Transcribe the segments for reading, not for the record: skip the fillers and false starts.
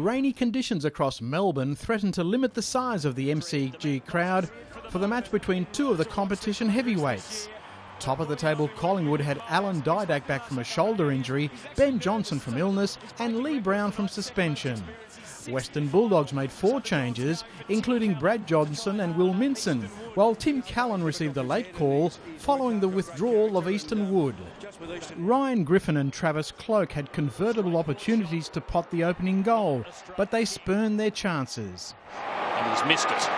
rainy conditions across Melbourne threatened to limit the size of the MCG crowd for the match between two of the competition heavyweights. Top of the table, Collingwood had Alan Didak back from a shoulder injury, Ben Johnson from illness and Lee Brown from suspension. Western Bulldogs made 4 changes, including Brad Johnson and Will Minson, while Tim Callan received a late call following the withdrawal of Easton Wood. Ryan Griffin and Travis Cloak had convertible opportunities to pot the opening goal, but they spurned their chances. And he's missed it.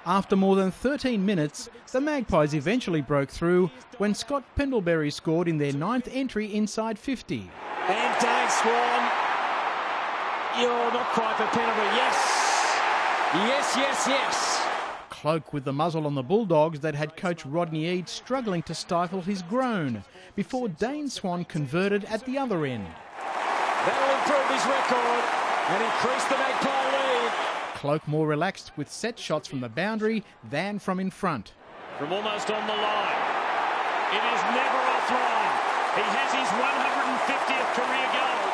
After more than 13 minutes, the Magpies eventually broke through when Scott Pendlebury scored in their 9th entry inside 50. And Dane Swan, you're not quite for Pendlebury. Yes. Cloak with the muzzle on the Bulldogs that had coach Rodney Eade struggling to stifle his groan before Dane Swan converted at the other end. That'll improve his record and increase the Magpie lead. Cloak more relaxed with set shots from the boundary than from in front. From almost on the line. It is never offline. He has his 150th career goal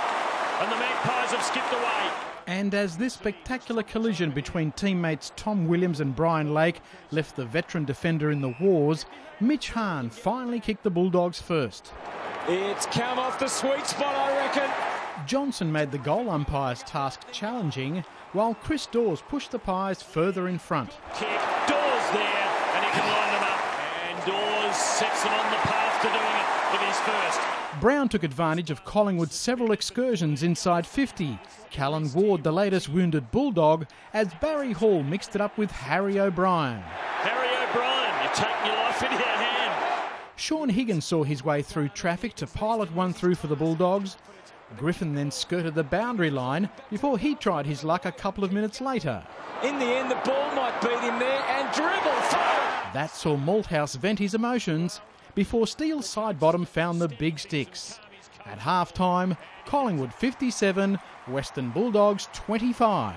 and the Magpies have skipped away. And as this spectacular collision between teammates Tom Williams and Brian Lake left the veteran defender in the wars, Mitch Hahn finally kicked the Bulldogs first. It's come off the sweet spot, I reckon. Johnson made the goal umpire's task challenging, while Chris Dawes pushed the Pies further in front. Kick, Dawes there, and he can line them up. And Dawes sets them on the path to doing it with his first. Brown took advantage of Collingwood's several excursions inside 50. Callan Ward, the latest wounded Bulldog, as Barry Hall mixed it up with Harry O'Brien. Harry O'Brien, you're taking your life into your hand. Sean Higgins saw his way through traffic to pilot one through for the Bulldogs. Griffin then skirted the boundary line before he tried his luck a couple of minutes later. In the end, the ball might beat him there and dribble through. That saw Malthouse vent his emotions before Steele's side bottom found the big sticks. At half-time, Collingwood 57, Western Bulldogs 25.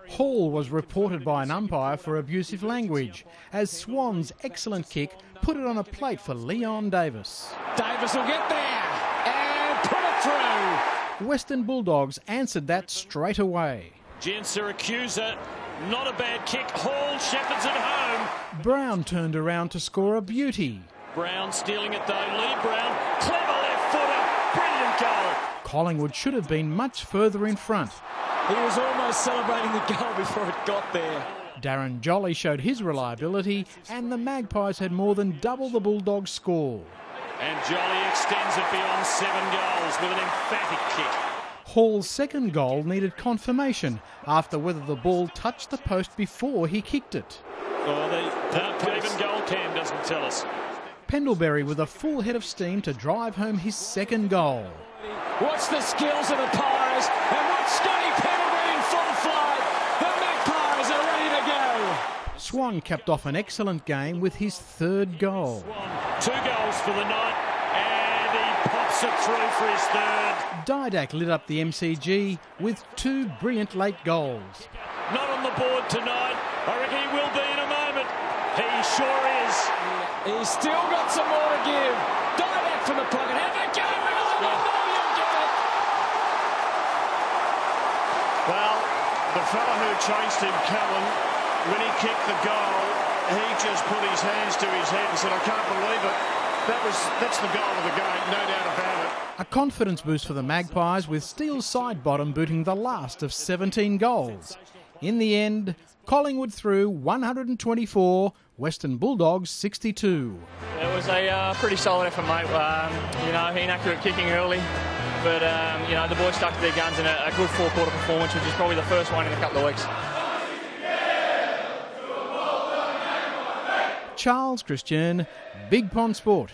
Hall was reported by an umpire for abusive language, as Swan's excellent kick put it on a plate for Leon Davis. Davis will get there and put it through. Western Bulldogs answered that straight away. Jan Siracusa, not a bad kick. Hall shepherds it home. Brown turned around to score a beauty. Brown stealing it though. Lee Brown, clever left footer, brilliant goal. Collingwood should have been much further in front. He was almost celebrating the goal before it got there. Darren Jolly showed his reliability and the Magpies had more than double the Bulldogs' score. And Jolly extends it beyond 7 goals with an emphatic kick. Hall's second goal needed confirmation after whether the ball touched the post before he kicked it. Even goal cam doesn't tell us. Pendlebury with a full head of steam to drive home his second goal. Watch the skills of the Pies and watch Scotty Pendlebury in full flight. The Magpies are ready to go. Swan capped off an excellent game with his third goal. 2 goals for the night and he pops it through for his third. Didak lit up the MCG with 2 brilliant late goals. Not on the board tonight. I reckon he will be in a moment. He sure is. He's still got some more to give. Didak from the pocket. Have a go. You'll get it. Well, the fella who chased him, Callan, when he kicked the goal, he just put his hands to his head and said, I can't believe it. That's the goal of the game, no doubt about it. A confidence boost for the Magpies with Steele's side bottom booting the last of 17 goals. In the end, Collingwood through 124, Western Bulldogs 62. It was a pretty solid effort, mate. Inaccurate kicking early, but the boys stuck to their guns in a good 4-quarter performance, which is probably the first one in a couple of weeks. Charles Christian, Big Pond Sport.